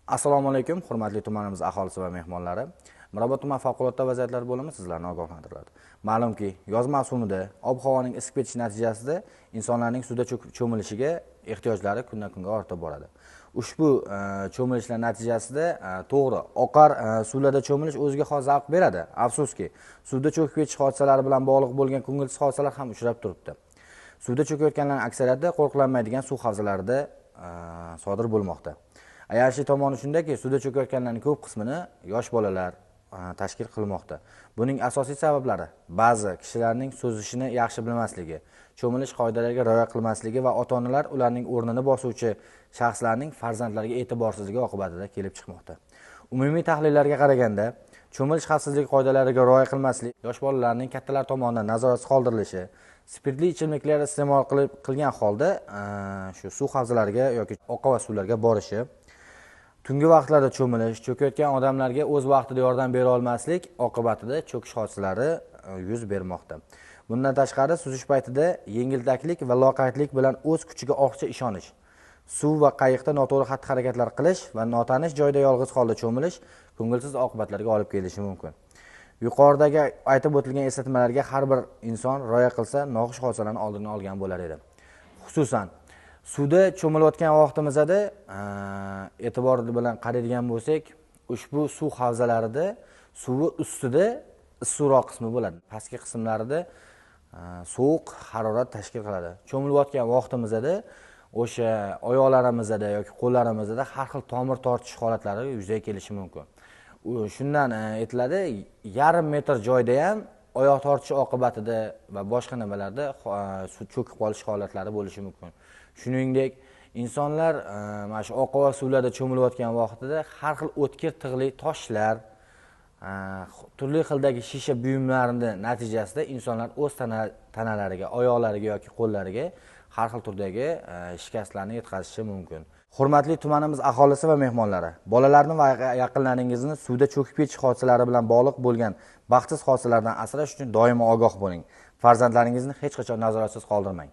Assalomu alaykum, hurmatli tumanimiz aholisi va mehmonlari. Mirobod tuman favqulodda vaziyatlar bo'limi sizlarni ogohlantiradi. Ma'lumki, yoz mavsumida ob-havoning isib ketishi natijasida insonlarning suvda cho'milishiga ehtiyojlari kundan-kunga ortib boradi. Ushbu cho'milishlar natijasida to'g'ri, oqar suvlarda cho'milish o'ziga xos zavq beradi. Afsuski, suvda cho'kib ketish hodisalari bilan bog'liq bo'lgan ko'ngilsiz hodisalar ham uchrab turibdi. Suvda cho'kayotganlarning aksariyati qo'riqlanmaydigan suv havzalarida sodir bo'lmoqda. Ayanchli tomoni shundaki, suvda cho'kayotganlarning ko'p qismini yosh bolalar tashkil qilmoqda. Buning asosiy sabablari ba'zi kishilarning so'zishini yaxshi bilmasligi, cho'milish qoidalariga rioya qilmasligi va ota-onalar ularning o'rnini bosuvchi shaxslarning farzandlariga e'tiborsizligi oqibatida kelib chiqmoqda. Umumiy tahlillarga qaraganda, cho'milish xavfsizlik qoidalariga rioya qilmaslik, yosh bolalarning kattalar tomonidan nazoratsiz qoldirilishi, spirtli ichimliklar iste'mol qilgan holda shu suv havzalariga yoki oqova suvlarga borishi, tungi vaqtlarda cho'milish, cho'kayotgan odamlarga o'z vaqtida yordam bera olmaslik oqibatida cho'kish hodisalari yuz bermoqda. Bundan tashqari, suzish paytida yengiltaklik va loqaydlik bilan o'z kuchiga ortiqcha ishonish, suv va qayiqda noto'g'ri xatti-harakatlar qilish va notanish joyda yolg'iz holda cho'milish ko'ngilsiz oqibatlarga olib kelishi mumkin. Yuqoridagi aytib o'tilgan eslatmalarga har bir inson rioya qilsa, noxush hodisalarning oldini olgan bo'lar edi. Xususan, suvda cho'milayotgan vaqtimizda e'tibor bilan qaraydigan bo'lsak, ushbu suv havzalarida suvi ustida issiqroq qismi bo'ladi. Pastki qismlarida sovuq harorat tashkil qiladi. Cho'milayotgan vaqtimizda o'sha oyoqlarimizda yoki qo'llarimizda har xil tomir tortish holatlari yuzaga kelishi mumkin. Shundan aytiladi, yarim metr joyda ham oyoq tortish oqibatida va boshqa nimalarda cho'kib qolish holatlari bo'lishi mumkin. Shuningdek, insonlar mana shu oqova suvlarda cho'milayotgan vaqtida har xil o'tkir tig'li toshlar, turli xildagi shisha buyumlarning natijasida insonlar o'z tanalariga, oyoqlariga yoki qo'llariga har xil turdagi shikastlarni yetkazishi mumkin. Hurmatli tumanimiz aholisi va mehmonlari, bolalarni va yaqinlaringizni suvda cho'kib ketish hodisalari bilan bog'liq bo'lgan baxtsiz hodisalardan asrash uchun doimo ogoh bo'ling. Farzandlaringizni hech qachon nazoratsiz qoldirmang.